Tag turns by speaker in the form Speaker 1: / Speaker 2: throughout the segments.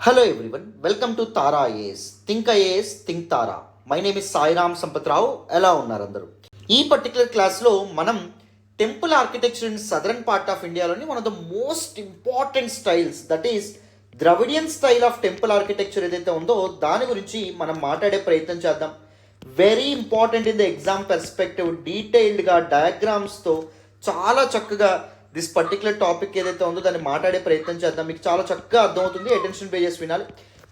Speaker 1: Hello everyone, welcome to Tara IAS. Think IAS, think Tara. My name is Sairam Sampatrao. ఎలా ఉన్నారు అందరూ? ఈ particular క్లాస్లో మనం temple architecture in southern part of ఇండియాలోని one of the most important styles, that is Dravidian style of temple architecture ఏదైతే ఉందో దాని గురించి మనం మాట్లాడే ప్రయత్నం చేద్దాం. Very important in the exam perspective, డీటెయిల్డ్గా డయాగ్రామ్స్తో చాలా చక్కగా దిస్ పర్టికులర్ టాపిక్ ఏదైతే ఉందో దాన్ని మాట్లాడే ప్రయత్నం చేద్దాం. మీకు చాలా చక్కగా అర్థమవుతుంది, అటెన్షన్ పే చేసి వినాలి.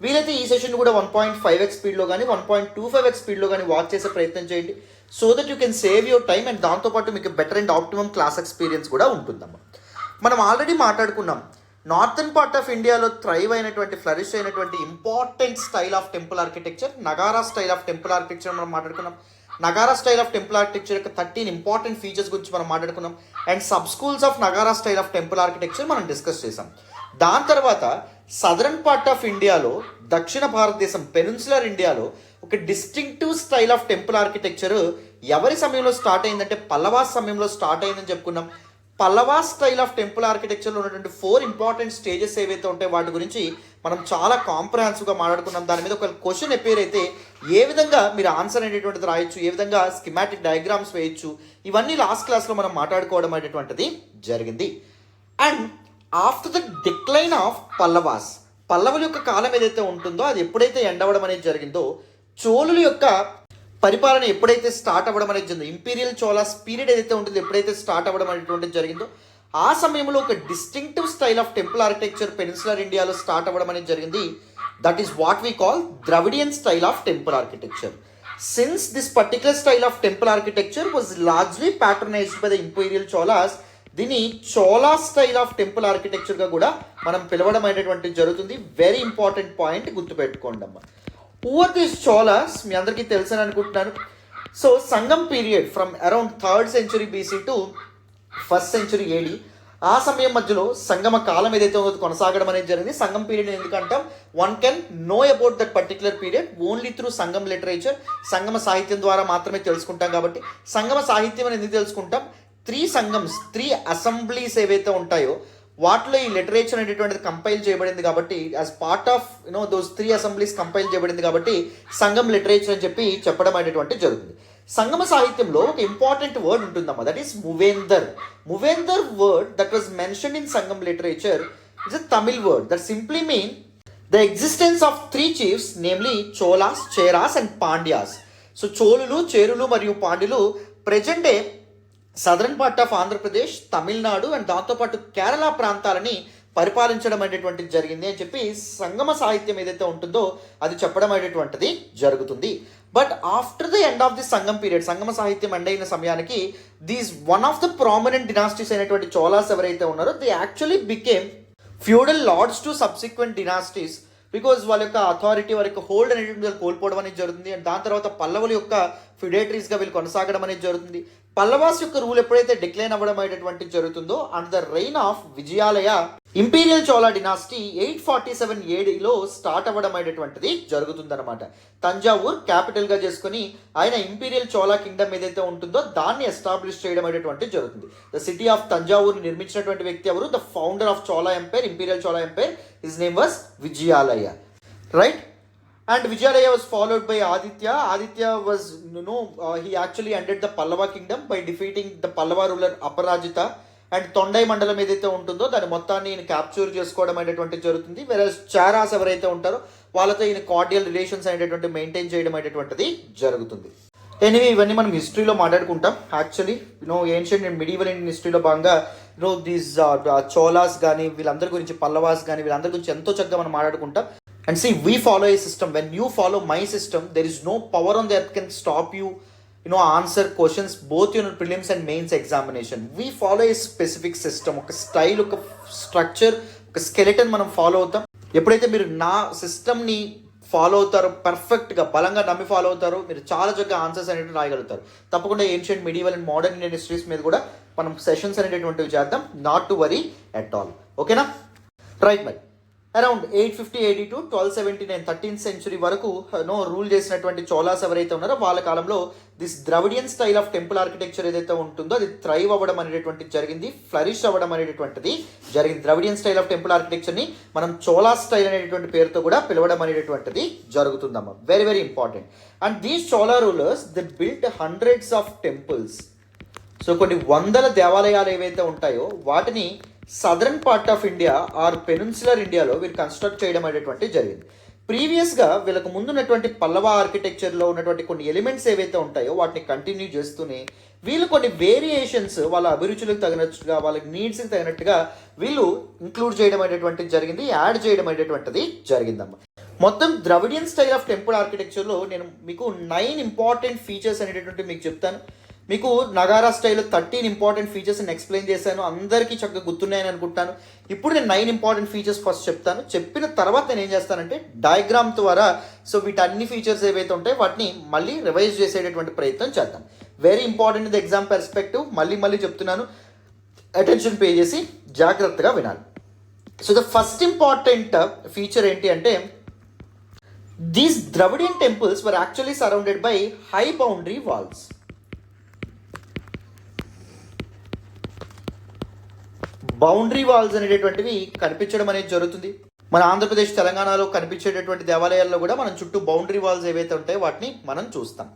Speaker 1: వీలైతే ఈ సెషన్ కూడా 1.5x స్పీడ్లో కానీ 1.25x స్పీడ్లో కానీ వాచ్ చేసే ప్రయత్నం చేయండి, so that you can save your time and దాంతోపాటు మీకు better and optimum class experience కూడా ఉంటుందమ్మా. మనం ఆల్రెడీ మాట్లాడుకున్నాం, నార్థన్ పార్ట్ ఆఫ్ ఇండియాలో థ్రైవ్ అయినటువంటి, ఫ్లరిష్ అయినటువంటి important style of temple architecture Nagara style of temple architecture మనం మాట్లాడుకున్నాం. Nagara style of temple architecture యొక్క 13 ఇంపార్టెంట్ ఫీచర్స్ గురించి మనం మాట్లాడుకున్నాం. And sub schools of Nagara style of temple architecture మనం డిస్కస్ చేసాం. దాని తర్వాత సదరన్ పార్ట్ ఆఫ్ ఇండియాలో, దక్షిణ భారతదేశం పెనిన్సులర్ ఇండియాలో ఒక distinctive style of temple architecture ఎవరి సమయంలో స్టార్ట్ అయిందంటే పల్లవాస్ సమయంలో స్టార్ట్ అయిందని చెప్పుకున్నాం. పల్లవాస్ స్టైల్ ఆఫ్ టెంపుల్ ఆర్కిటెక్చర్లో ఉన్నటువంటి 4 ఇంపార్టెంట్ స్టేజెస్ ఏవైతే ఉంటాయో వాటి గురించి మనం చాలా కాంప్రహెన్సివ్గా మాట్లాడుకున్నాం. దాని మీద ఒక క్వశ్చన్ అపేర్ అయితే ఏ విధంగా మీరు ఆన్సర్ అనేటువంటిది రాయొచ్చు, ఏ విధంగా స్కిమాటిక్ డయాగ్రామ్స్ వేయచ్చు, ఇవన్నీ లాస్ట్ క్లాస్లో మనం మాట్లాడుకోవడం అనేటువంటిది జరిగింది. And after the decline of Pallavas, పల్లవుల యొక్క కాలం ఏదైతే ఉంటుందో అది ఎప్పుడైతే ఎండ్ అవ్వడం అనేది జరిగిందో, చోళుల యొక్క పరిపాలన ఎప్పుడైతే స్టార్ట్ అవ్వడం అనేది జరిగిందో, ఇంపీరియల్ చోళాస్ పీరియడ్ ఏదైతే ఉంటుందో ఎప్పుడైతే స్టార్ట్ అవ్వడం అనేటువంటిది జరిగిందో, ఆ సమయంలో ఒక distinctive style of temple architecture peninsular ఇండియాలో స్టార్ట్ అవ్వడం అనేది జరిగింది. That is what we call Dravidian style of temple architecture. Since this particular style of temple architecture was largely patronised by the imperial Cholas, దీన్ని చోళా స్టైల్ ఆఫ్ టెంపుల్ ఆర్కిటెక్చర్గా కూడా మనం పిలవడం అనేటువంటిది జరుగుతుంది. వెరీ ఇంపార్టెంట్ పాయింట్ గుర్తుపెట్టుకోండి అమ్మా. హూ ఆర్ దిస్ చోళాస్ మీ అందరికీ తెలుసని అనుకుంటున్నాను. So Sangam period from around 3rd century BC to 1st century AD, ఆ సమయం మధ్యలో సంగమ కాలం ఏదైతే ఉందో కొనసాగడం అనేది జరిగింది. సంగం పీరియడ్ ఎందుకంటాం, one can know about that particular period only through Sangam literature, సంగమ సాహిత్యం ద్వారా మాత్రమే తెలుసుకుంటాం. కాబట్టి సంగమ సాహిత్యం అని ఎందుకు తెలుసుకుంటాం, 3 సంగమ్స్, 3 అసెంబ్లీస్ ఏవైతే ఉంటాయో వాటిలో ఈ లిటరేచర్ అనేటువంటిది కంపైల్ చేయబడింది. కాబట్టి as part of those 3 assemblies compile చేయబడింది కాబట్టి సంగం లిటరేచర్ అని చెప్పి చెప్పడం అనేటువంటి జరుగుతుంది. సంగమ సాహిత్యంలో ఒక ఇంపార్టెంట్ వర్డ్ ఉంటుందమ్మా, that is Muvendar. Muvendar word that was mentioned in Sangam literature is a Tamil word that simply mean the existence of 3 chiefs, namely Cholas, Cheras and Pandyas. So చోళులు, చేరులు మరియు పాండ్యులు present day southern part of Andhra Pradesh, Tamil Nadu and దాంతోపాటు కేరళ ప్రాంతాలని పరిపాలించడం అనేటువంటిది జరిగింది అని చెప్పి సంగమ సాహిత్యం ఏదైతే ఉంటుందో అది చెప్పడం అనేటువంటిది జరుగుతుంది. But after the end of the Sangam period, సంగమ సాహిత్యం ఎండ్ అయిన సమయానికి these one of the prominent dynasties అయినటువంటి చోళాస్ ఎవరైతే ఉన్నారో they actually became feudal lords to subsequent dynasties, because వాళ్ళ యొక్క అథారిటీ, వారి యొక్క హోల్డ్ అనేటువంటి కోల్పోవడం అనేది జరుగుతుంది. అండ్ దాని తర్వాత పల్లవుల యొక్క ఫిడేటరీస్గా వీళ్ళు కొనసాగడం అనేది జరుగుతుంది. పల్లవాస్ యొక్క రూల్ ఎప్పుడైతే డిక్లైన్ అవ్వడం అనేటువంటి జరుగుతుందో and the reign of Vijayalaya imperial Chola dynasty 847 ADలో స్టార్ట్ అవ్వడం అనేటువంటిది జరుగుతుందన్నమాట. తంజావూర్ క్యాపిటల్గా చేసుకుని ఆయన ఇంపీరియల్ చోళా కింగ్డమ్ ఏదైతే ఉంటుందో దాన్ని ఎస్టాబ్లిష్ చేయడం అనేటువంటి జరుగుతుంది. ద సిటీ ఆఫ్ తంజావూర్ నిర్మించినటువంటి వ్యక్తి ఎవరు, the founder of Chola empire, imperial Chola empire, his name was Vijayalaya, right? And Vijayalaya was followed by Aditya. Aditya was, he actually ended the Pallava kingdom by defeating the Pallava ruler Aparajita. And Tondai Mandalam ఏదైతే ఉంటుందో దాని మొత్తాన్ని ఈయన capture చేసుకోవడం అనేటువంటి జరుగుతుంది. వేరే చారాస్ ఎవరైతే ఉంటారో వాళ్ళతో ఈయన కార్డియల్ రిలేషన్స్ అనేటువంటి మెయింటైన్ చేయడం అనేటువంటిది జరుగుతుంది. ఎనివే ఇవన్నీ మనం హిస్టరీలో మాట్లాడుకుంటాం. Actually ancient and medieval Indian హిస్టరీలో భాగంగా దీస్ చోళాస్ కానీ వీళ్ళందరి గురించి, పల్లవాస్ కానీ వీళ్ళందరి గురించి ఎంతో చక్కగా మనం మాట్లాడుకుంటాం. And see, we follow a system. When you follow my system, there is no power on the earth can stop you, answer questions both in prelims and mains examination. We follow a specific system, ఒక style, ఒక structure, ఒక skeleton మనం follow అవుతాం. ఎప్పుడైతే మీరు నా సిస్టమ్ని follow అవుతారో, పర్ఫెక్ట్గా బలంగా నమ్మి ఫాలో అవుతారో, మీరు చాలా చక్కగా ఆన్సర్స్ అనేవి రాయగలుగుతారు. తప్పకుండా ancient, medieval and modern Indian histories మీద కూడా మనం సెషన్స్ అనేటువంటివి చేద్దాం. Not to worry at all. ఓకేనా? రైట్ మరి అరౌండ్ 850 టు 1279 13th సెంచురీ వరకు రూల్ చేసినటువంటి చోళాస్ ఎవరైతే ఉన్నారో వాళ్ళ కాలంలో this Dravidian style of temple architecture ఏదైతే ఉంటుందో అది థ్రైవ్ అవ్వడం అనేటువంటిది జరిగింది, ఫ్లరిష్ అవ్వడం అనేటువంటిది జరిగింది. ద్రవిడియన్ స్టైల్ ఆఫ్ టెంపుల్ ఆర్కిటెక్చర్ని మనం చోళా స్టైల్ అనేటువంటి పేరుతో కూడా పిలవడం అనేటువంటిది జరుగుతుందమ్మా. Very very important. And these Chola rulers they built hundreds of temples. So కొన్ని వందల దేవాలయాలు ఏవైతే ఉంటాయో వాటిని southern part of India or peninsular ఇండియాలో వీరు కన్స్ట్రక్ట్ చేయడం అనేటువంటి జరిగింది. ప్రీవియస్గా వీళ్ళకు ముందున్నటువంటి పల్లవ ఆర్కిటెక్చర్లో ఉన్నటువంటి కొన్ని ఎలిమెంట్స్ ఏవైతే ఉంటాయో వాటిని కంటిన్యూ చేస్తూనే వీళ్ళు కొన్ని వేరియేషన్స్ వాళ్ళ అభిరుచులకు తగినట్టుగా వాళ్ళ నీడ్స్కి తగినట్టుగా వీళ్ళు ఇంక్లూడ్ చేయడం అనేటువంటిది జరిగింది, యాడ్ చేయడం అనేటువంటిది జరిగిందమ్మా. మొత్తం ద్రవిడియన్ స్టైల్ ఆఫ్ టెంపుల్ ఆర్కిటెక్చర్లో నేను మీకు 9 ఇంపార్టెంట్ ఫీచర్స్ అనేటువంటి మీకు చెప్తాను. మీకు నగారా స్టైల్లో 13 ఇంపార్టెంట్ ఫీచర్స్ని ఎక్స్ప్లెయిన్ చేశాను, అందరికీ చక్కగా గుర్తున్నాయని అనుకుంటాను. ఇప్పుడు నేను 9 ఇంపార్టెంట్ ఫీచర్స్ ఫస్ట్ చెప్తాను. చెప్పిన తర్వాత నేను ఏం చేస్తానంటే డయాగ్రామ్ ద్వారా సో వీటన్ని ఫీచర్స్ ఏవైతే ఉంటాయో వాటిని మళ్ళీ రివైజ్ చేసేటటువంటి ప్రయత్నం చేద్దాం. వెరీ ఇంపార్టెంట్ ఇది ఎగ్జామ్ పర్స్పెక్టివ్. మళ్ళీ చెప్తున్నాను, అటెన్షన్ పే చేసి జాగ్రత్తగా వినాలి. So the first important feature ఏంటి అంటే these Dravidian temples were actually surrounded by high boundary walls. Boundary walls అనేటటువంటివి కనిపించడం అనేది జరుగుతుంది. మన ఆంధ్రప్రదేశ్ తెలంగాణలో కనిపించేటటువంటి దేవాలయాల్లో కూడా మనం చుట్టూ బౌండరీ వాల్స్ ఏవైతే ఉంటాయో వాటిని మనం చూస్తాం.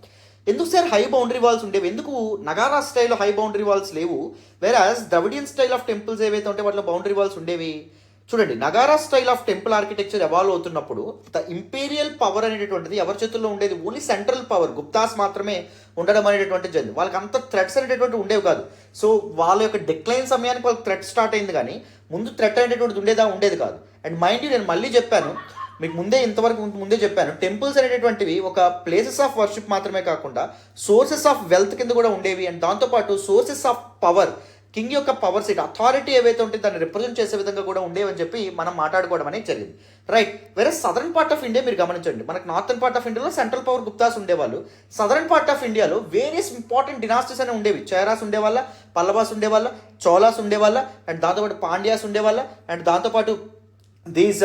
Speaker 1: ఎందుకు సార్ హై బౌండరీ వాల్స్ ఉండేవి? ఎందుకు నగారా స్టైల్లో హై బౌండరీ వాల్స్ లేవు, whereas Dravidian style of temples ఏవైతే ఉంటాయో వాటిలో బౌండరీ వాల్స్ ఉండేవి? చూడండి, Nagara style of temple architecture evolve అవుతున్నప్పుడు ద ఇంపీరియల్ పవర్ అనేటువంటిది ఎవరి చేతుల్లో ఉండేది? ఓన్లీ సెంట్రల్ పవర్, గుప్తాస్ మాత్రమే ఉండడం అనేటువంటిది జరిగింది. వాళ్ళకి అంత థ్రెట్స్ అనేటటువంటి ఉండేవి కాదు. సో వాళ్ళ యొక్క డిక్లైన్ సమయానికి వాళ్ళకి థ్రెట్ స్టార్ట్ అయింది, కానీ ముందు థ్రెట్ అనేటువంటిది ఉండేది కాదు. అండ్ మైండ్ యూ, నేను మళ్ళీ చెప్పాను మీకు ముందే చెప్పాను, టెంపుల్స్ అనేటటువంటివి ఒక ప్లేసెస్ ఆఫ్ వర్షిప్ మాత్రమే కాకుండా సోర్సెస్ ఆఫ్ వెల్త్ కింద కూడా ఉండేవి. అండ్ దాంతోపాటు సోర్సెస్ ఆఫ్ పవర్, కింగ్ యొక్క పవర్ సీట్ అథారిటీ ఏవైతే ఉంటే దాన్ని రిప్రజెంట్ చేసే విధంగా కూడా ఉండేవని చెప్పి మనం మాట్లాడుకోవడం అనేది జరిగింది. రైట్. వేరే సదరన్ పార్ట్ ఆఫ్ ఇండియా మీరు గమనించండి, మనకు నార్థన్ పార్ట్ ఆఫ్ ఇండియాలో సెంట్రల్ పవర్ గుప్తాస్ ఉండేవాళ్ళు. సదరన్ పార్ట్ ఆఫ్ ఇండియాలో వేరియస్ ఇంపార్టెంట్ డినాస్టీస్ అని ఉండేవి. చైరాస్ ఉండేవాళ్ళ, పల్లవాస్ ఉండేవాళ్ళ, చోళాస్ ఉండేవాళ్ళ, అండ్ దాంతోపాటు పాండ్యాస్ ఉండేవాళ్ళ, అండ్ దాంతోపాటు దీస్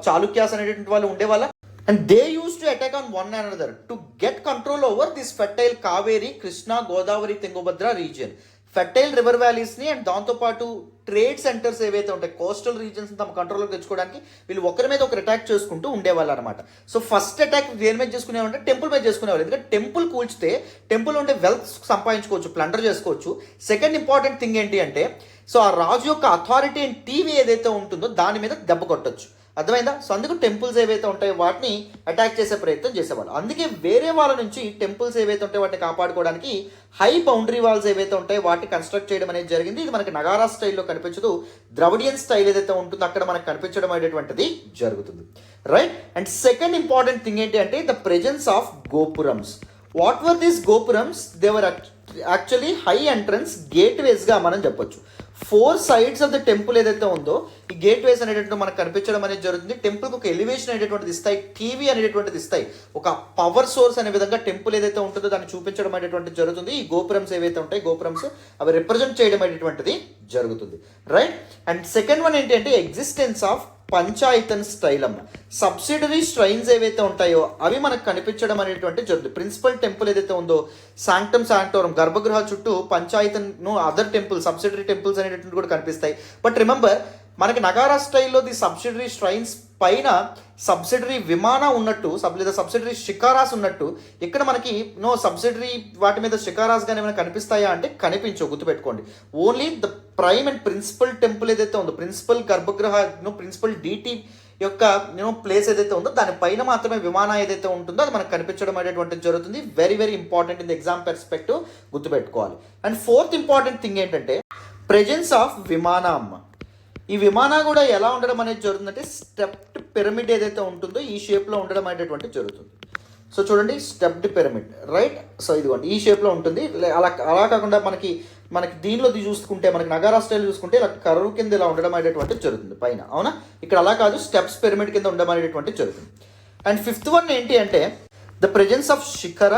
Speaker 1: చాళుక్యాస్ అనేటువంటి వాళ్ళు ఉండేవాళ్ళ. And they used to attack on one another to get control over this fertile Kaveri, Krishna, Godavari, Tungabhadra region. Fertile river వ్యాలీస్ని and దాంతోపాటు ట్రేడ్ సెంటర్స్ ఏవైతే ఉంటాయి, కోస్టల్ రీజన్స్ తమ కంట్రోల్లోకి తెచ్చుకోవడానికి వీళ్ళు ఒకరి మీద ఒకరు అటాక్ చేసుకుంటూ ఉండేవాళ్ళు అనమాట. సో ఫస్ట్ అటాక్ దేని మీద చేసుకునేవాళ్ళంటే టెంపుల్ మీద చేసుకునేవాళ్ళు. ఎందుకంటే టెంపుల్ కూల్చితే టెంపుల్ ఉంటే వెల్త్ సంపాదించుకోవచ్చు, ప్లండర్ చేసుకోవచ్చు. సెకండ్ ఇంపార్టెంట్ థింగ్ ఏంటి అంటే సో ఆ రాజు యొక్క అథారిటీ అండ్ టీవీ ఏదైతే ఉంటుందో దాని మీద దెబ్బ కొట్టచ్చు. అర్థమైందా? సో అందుకు టెంపుల్స్ ఏవైతే ఉంటాయో వాటిని అటాక్ చేసే ప్రయత్నం చేసేవాళ్ళు. అందుకే వేరే వాళ్ళ నుంచి టెంపుల్స్ ఏవైతే ఉంటాయో వాటిని కాపాడుకోవడానికి హై బౌండరీ వాల్స్ ఏవైతే ఉంటాయో వాటిని కన్స్ట్రక్ట్ చేయడం అనేది జరిగింది. ఇది మనకి నగారా స్టైల్లో కనిపించదు, ద్రవిడియన్ స్టైల్ ఏదైతే ఉంటుందో అక్కడ మనకు కనిపించడం అనేటువంటిది జరుగుతుంది. Right. And second important thing ఏంటి అంటే the presence of gopurams. What were these gopurams? They were actually high entrance గేట్వేస్గా మనం చెప్పొచ్చు. 4 sides ఆఫ్ ద టెంపుల్ ఏదైతే ఉందో ఈ గేట్ వేస్ అనేటువంటి మనకు కనిపించడం అనేది జరుగుతుంది. టెంపుల్కి ఒక ఎలివేషన్ అనేటువంటిది ఇస్తాయి, టీవీ అనేటువంటిది ఇస్తాయి, ఒక పవర్ సోర్స్ అనే విధంగా టెంపుల్ ఏదైతే ఉంటుందో దాన్ని చూపించడం అనేటువంటిది జరుగుతుంది. ఈ గోపురమ్స్ ఏవైతే ఉంటాయి, గోపురమ్స్ అవి రిప్రజెంట్ చేయడం అనేటువంటిది జరుగుతుంది. రైట్. అండ్ సెకండ్ వన్ ఏంటి అంటే ఎగ్జిస్టెన్స్ ఆఫ్ పంచాయతన్ స్టైల్ అమ్మ. సబ్సిడరీ స్ట్రైన్స్ ఏవైతే ఉంటాయో అవి మనకు కనిపించడం అనేటువంటి జరుగుతుంది. ప్రిన్సిపల్ టెంపుల్ ఏదైతే ఉందో శాంక్టమ్ శాంక్టోరం గర్భగృహ చుట్టూ పంచాయతన్ అదర్ టెంపుల్ సబ్సిడరీ టెంపుల్స్ అనేటువంటి కూడా కనిపిస్తాయి. బట్ రిమెంబర్ మనకి నగారా స్టైల్లో ది సబ్సిడరీ స్ట్రైన్స్ పైన సబ్సిడరీ విమాన ఉన్నట్టు లేదా సబ్సిడరీ షికారాస్ ఉన్నట్టు ఇక్కడ మనకి సబ్సిడరీ వాటి మీద షికారాస్ కానీ ఏమైనా కనిపిస్తాయా అంటే కనిపించవు, గుర్తుపెట్టుకోండి. Only the prime and principal temple ఏదైతే ఉందో, ప్రిన్సిపల్ గర్భగృహ ప్రిన్సిపల్ డీటీ యొక్క ప్లేస్ ఏదైతే ఉందో దానిపైన మాత్రమే విమానం ఏదైతే ఉంటుందో అది మనకు కనిపించడం అనేటువంటిది జరుగుతుంది. Very very important in the exam perspective, గుర్తుపెట్టుకోవాలి. అండ్ ఫోర్త్ ఇంపార్టెంట్ థింగ్ ఏంటంటే ప్రెజెన్స్ ఆఫ్ విమాన అమ్మ. ఈ విమాన కూడా ఎలా ఉండడం అనేది జరుగుతుందంటే స్టెప్డ్ పిరమిడ్ ఏదైతే ఉంటుందో ఈ షేప్లో ఉండడం అనేటువంటి జరుగుతుంది. సో చూడండి, స్టెప్డ్ పిరమిడ్. రైట్. సో ఇదిగోండి ఈ షేప్లో ఉంటుంది. అలా కాకుండా మనకి దీనిలో చూసుకుంటే మనకి నగారా స్టైల్ చూసుకుంటే ఇలా కర్వ్ కింద ఇలా ఉండడం అనేటువంటి జరుగుతుంది పైన. అవునా? ఇక్కడ అలా కాదు, స్టెప్స్ పిరమిడ్ కింద ఉండడం అనేటువంటి జరుగుతుంది. అండ్ ఫిఫ్త్ వన్ ఏంటి అంటే ద ప్రెజెన్స్ ఆఫ్ శిఖర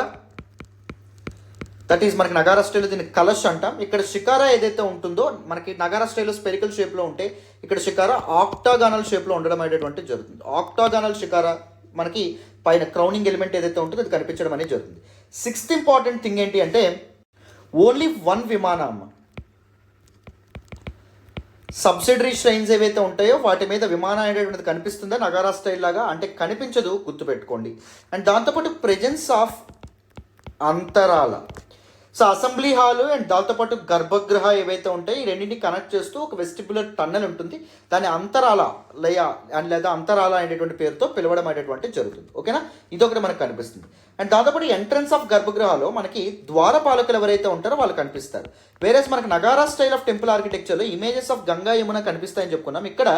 Speaker 1: దట్ ఈస్ మనకి నగారా స్టైల్లో దీన్ని కలష్ అంటాం. ఇక్కడ షికారా ఏదైతే ఉంటుందో మనకి నగారా స్టైల్లో స్పెరికల్ షేప్లో ఉంటే ఇక్కడ షికారా ఆక్టాగానల్ షేప్లో ఉండడం అనేటువంటి జరుగుతుంది. ఆక్టాగానల్ షికారా మనకి పైన క్రౌనింగ్ ఎలిమెంట్ ఏదైతే ఉంటుందో అది కనిపించడం అనేది జరుగుతుంది. సిక్స్త్ ఇంపార్టెంట్ థింగ్ ఏంటి అంటే ఓన్లీ వన్ విమానం అమ్మ. సబ్సిడరీ ష్రైన్స్ ఏవైతే ఉంటాయో వాటి మీద విమానం అనేటువంటిది కనిపిస్తుందా నగారా స్టైల్ లాగా అంటే కనిపించదు, గుర్తుపెట్టుకోండి. అండ్ దాంతోపాటు ప్రెజెన్స్ ఆఫ్ అంతరాల. సో అసెంబ్లీ హాలు అండ్ దాంతోపాటు గర్భగృహ ఏవైతే ఉంటాయి ఈ రెండింటిని కనెక్ట్ చేస్తూ ఒక వెస్టిబ్యులర్ టన్నెల్ ఉంటుంది. దాని అంతరాల లయ అండ్ లేదా అంతరాల అనేటువంటి పేరుతో పిలవడం అనేటువంటి జరుగుతుంది. ఓకేనా, ఇదొకటి మనకు కనిపిస్తుంది. అండ్ దాంతోపాటు ఎంట్రన్స్ ఆఫ్ గర్భగృహాలో మనకి ద్వారపాలకులు ఎవరైతే ఉంటారో వాళ్ళు కనిపిస్తారు. వేరేస్ మనకి నగారా స్టైల్ ఆఫ్ టెంపుల్ ఆర్కిటెక్చర్లో ఇమేజెస్ ఆఫ్ గంగా యమున కనిపిస్తాయని చెప్పుకున్నాం. ఇక్కడ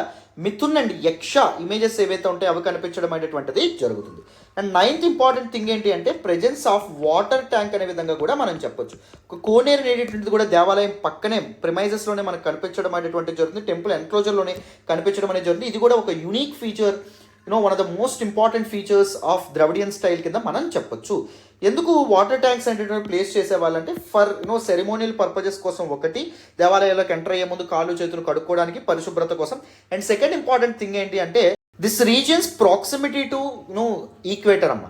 Speaker 1: మిథున్ అండ్ యక్ష ఇమేజెస్ ఏవైతే ఉంటాయో అవి కనిపించడం అనేటువంటిది జరుగుతుంది. అండ్ నైన్త్ ఇంపార్టెంట్ థింగ్ ఏంటి అంటే ప్రెజెన్స్ ఆఫ్ వాటర్ ట్యాంక్ అనే విధంగా కూడా మనం చెప్పొచ్చు. ఒక కోనేరు అనేటువంటిది కూడా దేవాలయం పక్కనే ప్రిమైజెస్లోనే మనకు కనిపించడం అనేటువంటి జరుగుతుంది. టెంపుల్ ఎన్క్లోజర్లోనే కనిపించడం అనేది జరుగుతుంది. ఇది కూడా ఒక unique feature, one of the most important features of Dravidian style కింద మనం చెప్పొచ్చు. ఎందుకు వాటర్ ట్యాంక్స్ అనేటువంటి ప్లేస్ చేసేవాళ్ళంటే ఫర్ సెరిమోనియల్ పర్పజెస్ కోసం, ఒకటి దేవాలయాలకు ఎంటర్ అయ్యే ముందు కాళ్ళు చేతులు కడుక్కోవడానికి పరిశుభ్రత కోసం. అండ్ సెకండ్ ఇంపార్టెంట్ థింగ్ ఏంటి అంటే this regions proximity to equator అమ్మ.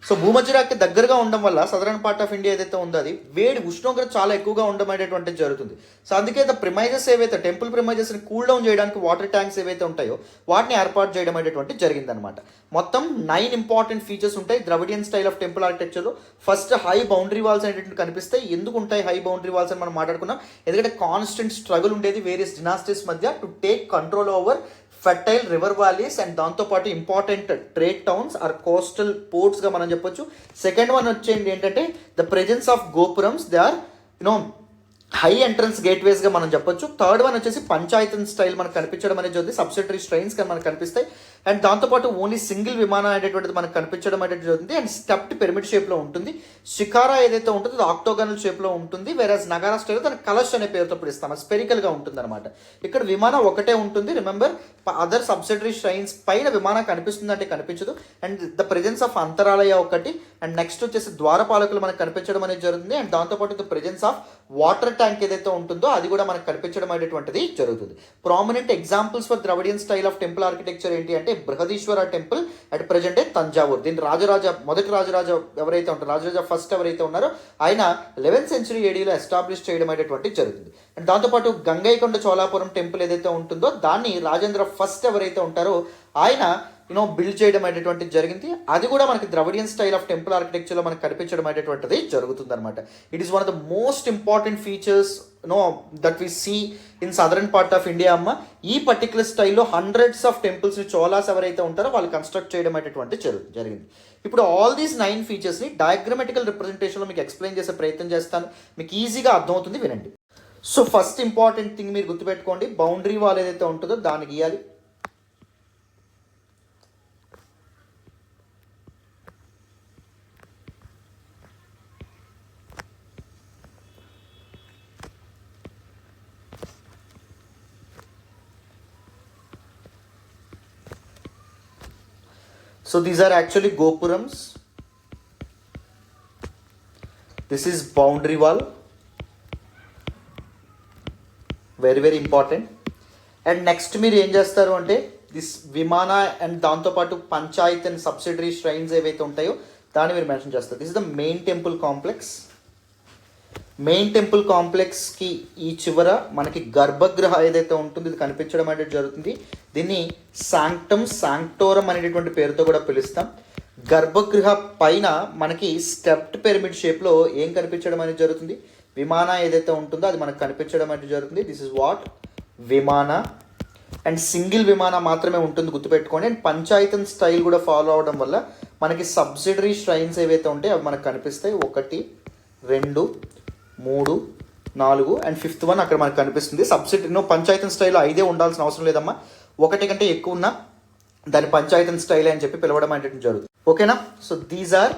Speaker 1: సో భూమధ్యరేఖకి దగ్గరగా ఉండడం వల్ల సదరన్ పార్ట్ ఆఫ్ ఇండియా ఏదైతే ఉందో అది వేడి ఉష్ణోగ్రత చాలా ఎక్కువగా ఉండడం అనేటువంటిది జరుగుతుంది. సో అందుకే ద ప్రిమైజెస్ ఏవైతే టెంపుల్ ప్రిమైజెస్ని కూల్ డౌన్ చేయడానికి వాటర్ ట్యాంక్స్ ఏవైతే ఉంటాయో వాటిని ఏర్పాటు చేయడం అనేటువంటి జరిగిందనమాట. మొత్తం 9 ఇంపార్టెంట్ ఫీచర్స్ ఉంటాయి ద్రవిడియన్ స్టైల్ ఆఫ్ టెంపుల్ ఆర్కిటెక్చర్లో. ఫస్ట్ హై బౌండరీ వాల్స్ అనేటువంటి కనిపిస్తాయి. ఎందుకు ఉంటాయి హై బౌండరీ వాల్స్ అని మనం మాట్లాడుకున్నాం, ఎందుకంటే కాన్స్టెంట్ స్ట్రగుల్ ఉండేది వేరియస్ డినాస్టీస్ మధ్య to take control over fertile river valleys and దాంతోపాటు important trade towns or coastal పోర్ట్స్గా మనం చెప్పొచ్చు. సెకండ్ వన్ వచ్చేది ఏంటంటే the presence of gopurams, they are high entrance గేట్వేస్గా మనం చెప్పొచ్చు. థర్డ్ వన్ వచ్చేసి పంచాయతన్ స్టైల్ మనకు కనిపించడం అనేది జరుగుతుంది. సబ్సిడరీ స్ట్రైన్స్ కానీ మనకు కనిపిస్తాయి. అండ్ దాంతోపాటు ఓన్లీ సింగిల్ విమానం అనేటువంటిది మనకు కనిపించడం అనేది జరుగుతుంది. అండ్ స్టెప్డ్ పిరమిడ్ షేప్లో ఉంటుంది. షికారా ఏదైతే ఉంటుందో అది ఆక్టోగనల్ షేప్లో ఉంటుంది. వేరేస్ నగారా స్టైల్ దాని కలష్ అనే పేరుతో పిలుస్తాం, అది స్పెరికల్గా ఉంటుంది అనమాట. ఇక్కడ విమానం ఒకటే ఉంటుంది. రిమెంబర్ అదర్ సబ్సిడరీ స్ట్రైన్స్ పైన విమానం కనిపిస్తుంది అంటే కనిపించదు. అండ్ ద ప్రెజెన్స్ ఆఫ్ అంతరాలయ ఒకటి. అండ్ నెక్స్ట్ వచ్చేసి ద్వారపాలకులు మనకు కనిపించడం అనేది జరుగుతుంది. అండ్ దాంతోపాటు the presence of water tank ఏదైతే ఉంటుందో అది కూడా మనకు కనిపించడం అనేటువంటిది జరుగుతుంది. Prominent examples for Dravidian style of temple architecture ఏంటి అంటే Brihadeeswara temple at present Thanjavur. దీని మొదటి రాజరాజ ఎవరైతే ఉంటారో రాజరాజ ఫస్ట్ ఎవరైతే ఉన్నారో ఆయన 11th century ADలో ఎస్టాబ్లిష్ చేయడం అనేటువంటి జరుగుతుంది. అండ్ దాంతోపాటు గంగైకొండ చోళాపురం టెంపుల్ ఏదైతే ఉంటుందో దాన్ని రాజేంద్ర ఫస్ట్ ఎవరైతే ఉంటారో ఆయన బిల్డ్ చేయడం అనేటువంటిది జరిగింది. అది కూడా మనకి ద్రవిడియన్ స్టైల్ ఆఫ్ టెంపుల్ ఆర్కిటెక్చర్లో మనకు కనిపించడం అనేటువంటిది జరుగుతుంది అనమాట. It is one of the most important features that we see in southern part of India అమ్మ. ఈ పర్టికులర్ స్టైల్లో హండ్రెడ్స్ ఆఫ్ టెంపుల్స్ని చోళాస్ ఎవరైతే ఉంటారో వాళ్ళు కన్స్ట్రక్ట్ చేయడం అనేటువంటి జరిగింది. ఇప్పుడు ఆల్ దీస్ 9 ఫీచర్స్ని డయాగ్రమెటికల్ రిప్రజెంటేషన్లో మీకు ఎక్స్ప్లెయిన్ చేసే ప్రయత్నం చేస్తాను, మీకు ఈజీగా అర్థమవుతుంది, వినండి. సో ఫస్ట్ ఇంపార్టెంట్ థింగ్ మీరు గుర్తుపెట్టుకోండి, బౌండరీ వాల్ ఏదైతే ఉంటుందో దాన్ని గీయాలి. So these are actually gopurams. This is boundary wall. Very very important. And next మీరు ఏం చేస్తారు అంటే దిస్ విమాన అండ్ దాంతోపాటు పంచాయత్ అండ్ సబ్సిడరీ ష్రైన్స్ ఏవైతే ఉంటాయో దాన్ని మీరు మెన్షన్ చేస్తారు. This is the main temple complex. Main temple కాంప్లెక్స్కి ఈ చివర మనకి గర్భగృహ ఏదైతే ఉంటుందో ఇది కనిపించడం అనేది జరుగుతుంది. దీన్ని శాంక్టోరం అనేటటువంటి పేరుతో కూడా పిలుస్తాం. గర్భగృహ పైన మనకి స్టెప్డ్ పిరమిడ్ షేప్లో ఏం కనిపించడం అనేది జరుగుతుంది, విమాన ఏదైతే ఉంటుందో అది మనకు కనిపించడం అనేది జరుగుతుంది. దిస్ ఇస్ వాట్ విమాన. అండ్ సింగిల్ విమాన మాత్రమే ఉంటుంది, గుర్తుపెట్టుకోండి. అండ్ పంచాయతన్ స్టైల్ కూడా ఫాలో అవడం వల్ల మనకి సబ్సిడరీ ష్రైన్స్ ఏవైతే ఉంటాయో అవి మనకు కనిపిస్తాయి. 1 2 3 4 అండ్ 5th వన్ అక్కడ మనకు కనిపిస్తుంది. సబ్సిడరీ పంచాయతన్ స్టైల్లో 5 ఉండాల్సిన అవసరం లేదమ్మా, 1 కంటే ఎక్కువ ఉన్నా దాని పంచాయతన్ స్టైల్ అని చెప్పి పిలవడం అనేది జరుగుతుంది. ఓకేనా. So these are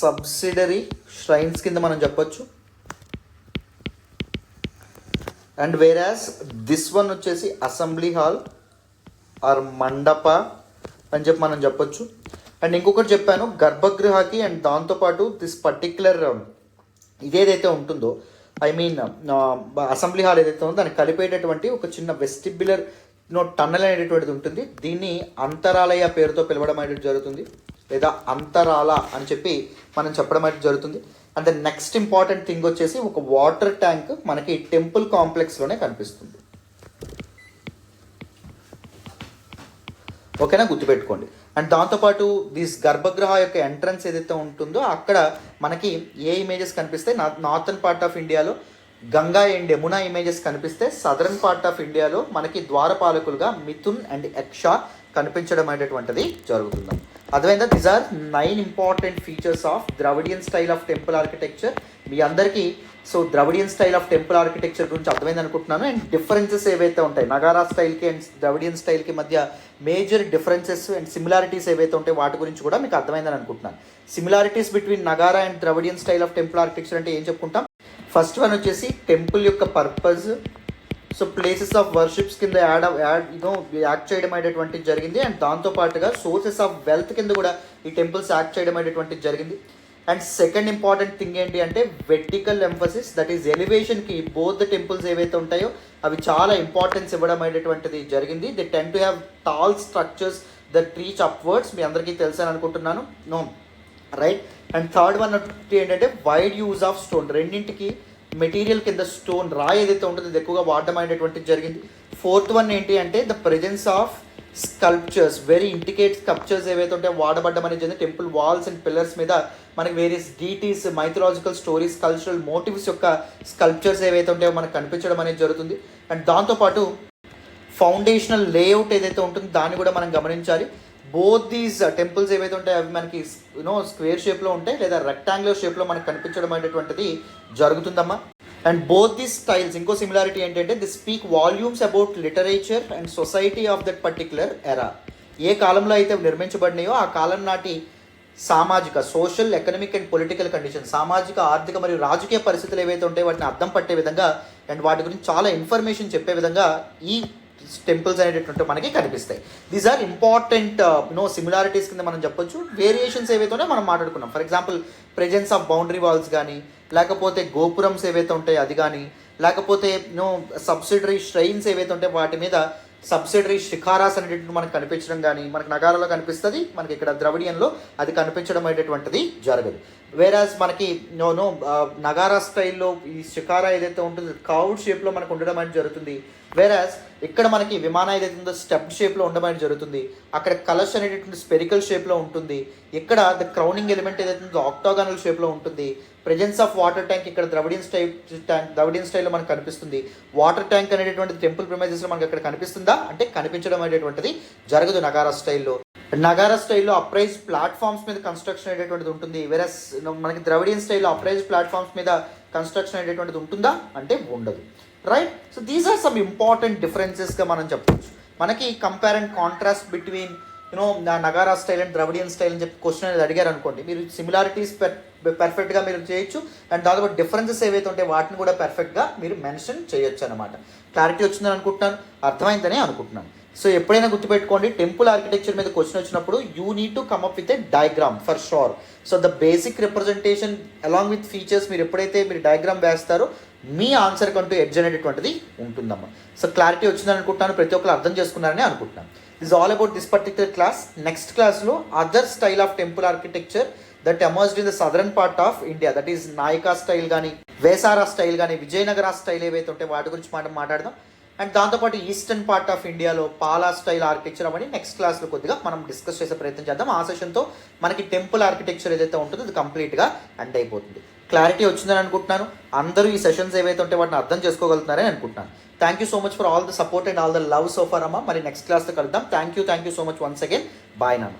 Speaker 1: subsidiary shrines కింద మనం చెప్పొచ్చు. అండ్ వేరాస్ దిస్ వన్ వచ్చేసి అసెంబ్లీ హాల్ ఆర్ మండప అని చెప్పి మనం చెప్పొచ్చు. అండ్ ఇంకొకటి చెప్పాను గర్భగృహకి అండ్ దాంతోపాటు దిస్ పర్టిక్యులర్ ఇదేదైతే ఉంటుందో ఐ మీన్ అసెంబ్లీ హాల్ ఏదైతే ఉందో దాన్ని కలిపేటటువంటి ఒక చిన్న వెస్టిబ్యులర్ టన్నల్ అనేటటువంటిది ఉంటుంది. దీన్ని అంతరాలయ పేరుతో పిలవడం అనేది జరుగుతుంది, లేదా అంతరాల అని చెప్పి మనం చెప్పడం అనేది జరుగుతుంది. And the next important thing వచ్చేసి ఒక వాటర్ ట్యాంక్ మనకి టెంపుల్ కాంప్లెక్స్లోనే కనిపిస్తుంది. ఓకేనా, గుర్తుపెట్టుకోండి. అండ్ దాంతోపాటు దిస్ గర్భగృహ యొక్క ఎంట్రన్స్ ఏదైతే ఉంటుందో అక్కడ మనకి ఏ ఇమేజెస్ కనిపిస్తాయి, నార్థన్ పార్ట్ ఆఫ్ ఇండియాలో గంగా అండ్ యమునా ఇమేజెస్ కనిపిస్తే, సదరన్ పార్ట్ ఆఫ్ ఇండియాలో మనకి ద్వారపాలకులుగా మిథున్ అండ్ యక్ష కనిపించడం అనేటువంటిది జరుగుతుంది. అర్థమైందా? These are 9 important features of Dravidian style of temple architecture. మీ అందరికీ so Dravidian style of temple architecture గురించి అర్థమైంది అనుకుంటున్నాను. అండ్ డిఫరెన్సెస్ ఏవైతే ఉంటాయి నగారా స్టైల్కి అండ్ ద్రవిడియన్ స్టైల్కి మధ్య మేజర్ డిఫరెన్సెస్ అండ్ సిమిలారిటీస్ ఏవైతే ఉంటాయి వాటి గురించి కూడా మీకు అర్థమైందని అనుకుంటున్నాను. Similarities between Nagara and Dravidian style of temple architecture అంటే ఏం చెప్పుకుంటాం? ఫస్ట్ వన్ వచ్చేసి టెంపుల్ యొక్క purpose, so places of worships కింద యాక్ట్ చేయడం అనేటువంటిది జరిగింది. అండ్ దాంతోపాటుగా సోర్సెస్ ఆఫ్ వెల్త్ కింద కూడా ఈ టెంపుల్స్ యాక్ట్ చేయడం అనేటువంటిది జరిగింది. అండ్ సెకండ్ ఇంపార్టెంట్ థింగ్ ఏంటి అంటే వెర్టికల్ ఎంఫసిస్, దట్ ఈస్ ఎలివేషన్కి బోత్ ద టెంపుల్స్ ఏవైతే ఉంటాయో అవి చాలా ఇంపార్టెన్స్ ఇవ్వడం అనేటువంటిది జరిగింది. They tend to have tall structures that reach upwards. మీ అందరికీ తెలుసని అనుకుంటున్నాను, no right. And third one ఏంటంటే వైడ్ యూజ్ ఆఫ్ స్టోన్, రెండింటికి మెటీరియల్ కింద స్టోన్ రాయి ఏదైతే ఉంటుందో ఇది ఎక్కువగా వాడడం అనేటువంటిది జరిగింది. ఫోర్త్ వన్ ఏంటి అంటే the presence of sculptures, very intricate sculptures ఏవైతే ఉంటాయో వాడబడ్డం అనేది జరిగింది. టెంపుల్ వాల్స్ అండ్ పిల్లర్స్ మీద మనకి various deities, mythological stories, cultural motifs యొక్క స్కల్ప్చర్స్ ఏవైతే ఉంటాయో మనకు కనిపించడం అనేది జరుగుతుంది. అండ్ దాంతోపాటు ఫౌండేషనల్ లేఅవుట్ ఏదైతే ఉంటుందో దాన్ని కూడా మనం గమనించాలి. బోత్ దీస్ టెంపుల్స్ ఏవైతే ఉంటాయో అవి మనకి స్క్వేర్ షేప్లో ఉంటాయి లేదా రెక్టాంగులర్ షేప్లో మనకు కనిపించడం అనేటువంటిది జరుగుతుందమ్మా. అండ్ బోత్ దీస్ స్టైల్స్ ఇంకో సిమిలారిటీ ఏంటంటే the speak volumes about literature and society of that particular ఎరా. ఏ కాలంలో అయితే నిర్మించబడినాయో ఆ కాలం నాటి సామాజిక, social, economic and political condition, సామాజిక, ఆర్థిక మరియు రాజకీయ పరిస్థితులు ఏవైతే ఉంటాయో వాటిని అర్థం పట్టే విధంగా అండ్ వాటి గురించి చాలా ఇన్ఫర్మేషన్ చెప్పే విధంగా ఈ టెంపుల్స్ అనేటటువంటి మనకి కనిపిస్తాయి. దీస్ ఆర్ ఇంపార్టెంట్ సిమిలారిటీస్ కింద మనం చెప్పొచ్చు. వేరియేషన్స్ ఏవైతే ఉన్నాయో మనం మాట్లాడుకున్నాం. For example presence of boundary walls కానీ, లేకపోతే గోపురమ్స్ ఏవైతే ఉంటాయో అది కానీ, లేకపోతే సబ్సిడరీ ష్రైన్స్ ఏవైతే ఉంటాయో వాటి మీద సబ్సిడరీ శిఖారాస్ అనేటటువంటి మనకు కనిపించడం కానీ మనకు నగారాలో కనిపిస్తుంది, మనకి ఇక్కడ ద్రవిడియన్లో అది కనిపించడం అనేటటువంటిది జరగదు. వేరాజ్ మనకి నగారా స్టైల్లో ఈ శిఖారా ఏదైతే ఉంటుందో కౌడ్ షేప్లో మనకు ఉండడం అనేది జరుగుతుంది. వేరాజ్ ఇక్కడ మనకి విమానం ఏదైతే ఉందో స్టెప్డ్ షేప్లో ఉండడం అనేది జరుగుతుంది. అక్కడ కలర్స్ అనేటటువంటి స్పెరికల్ షేప్లో ఉంటుంది. ఇక్కడ ద క్రౌనింగ్ ఎలిమెంట్ ఏదైతే ఉందో ఆక్టాగనల్ షేప్లో ఉంటుంది. ప్రెజెన్స్ ఆఫ్ వాటర్ ట్యాంక్ ఇక్కడ ద్రవిడియన్ స్టైల్లో మనకు కనిపిస్తుంది. వాటర్ ట్యాంక్ అనేటటువంటి టెంపుల్ ప్రిమైజెస్లో మనకి అక్కడ కనిపిస్తుందా అంటే కనిపించడం అనేటువంటిది జరగదు నగారా స్టైల్లో. నగారా స్టైల్లో అప్రైజ్ ప్లాట్ఫామ్స్ మీద కన్స్ట్రక్షన్ అనేటువంటిది ఉంటుంది. వేరస్ మనకి ద్రవిడియన్ స్టైల్లో అప్రైజ్ ప్లాట్ఫామ్స్ మీద కన్స్ట్రక్షన్ అనేటువంటిది ఉంటుందా అంటే ఉండదు, right. So these are some important డిఫరెన్సెస్గా మనం చెప్పవచ్చు. మనకి compare and contrast between Nagara style and Dravidian style అని చెప్పి క్వశ్చన్ అనేది అడిగారు అనుకోండి, మీరు సిమిలారిటీస్ పర్ఫెక్ట్గా మీరు చేయొచ్చు. అండ్ దాదాపు డిఫరెన్సెస్ ఏవైతే ఉంటాయో వాటిని కూడా పర్ఫెక్ట్గా మీరు మెన్షన్ చేయొచ్చు అనమాట. క్లారిటీ వచ్చిందని అనుకుంటున్నాను, అర్థమైందని అనుకుంటున్నాను. సో ఎప్పుడైనా గుర్తుపెట్టుకోండి, టెంపుల్ ఆర్కిటెక్చర్ మీద క్వశ్చన్ వచ్చినప్పుడు you need to come up with a diagram for sure. So the basic representation along with features మీరు ఎప్పుడైతే మీరు డయాగ్రామ్ వేస్తారో మీ ఆన్సర్ కంటూ ఎడ్జ్ అనేటువంటిది ఉంటుందమ్మా. సో క్లారిటీ వచ్చిందని అనుకుంటున్నాను, ప్రతి ఒక్కరు అర్థం చేసుకున్నారని అనుకుంటున్నాను. This all about this particular class. Next క్లాస్లో other style of temple architecture that emerged in the southern part of India, that is Nayaka style కానీ, వేసారా స్టైల్ కానీ, విజయనగర స్టైల్ ఏవైతే ఉంటాయి వాటి గురించి మాట్లాడదాం. అండ్ దాంతోపాటు ఈస్టర్న్ పార్ట్ ఆఫ్ ఇండియాలో పాలా స్టైల్ ఆర్కిటెక్చర్ అవన్నీ నెక్స్ట్ క్లాస్లో కొద్దిగా మనం డిస్కస్ చేసే ప్రయత్నం చేద్దాం. ఆ సెషన్తో మనకి టెంపుల్ ఆర్కిటెక్చర్ ఏదైతే ఉంటుందో అది కంప్లీట్గా ఎండ్ అయిపోతుంది. క్లారిటీ వచ్చిందని అనుకుంటున్నాను. అందరూ ఈ సెషన్స్ ఏవైతే ఉంటే వాటిని అర్థం చేసుకోగలుగుతున్నారని అనుకుంటున్నాను. Thank you so much for all the support and all the love so far అమ్మ. మరి నెక్స్ట్ క్లాస్లో కలుద్దాం. Thank you so much once again. Bye నాన్న.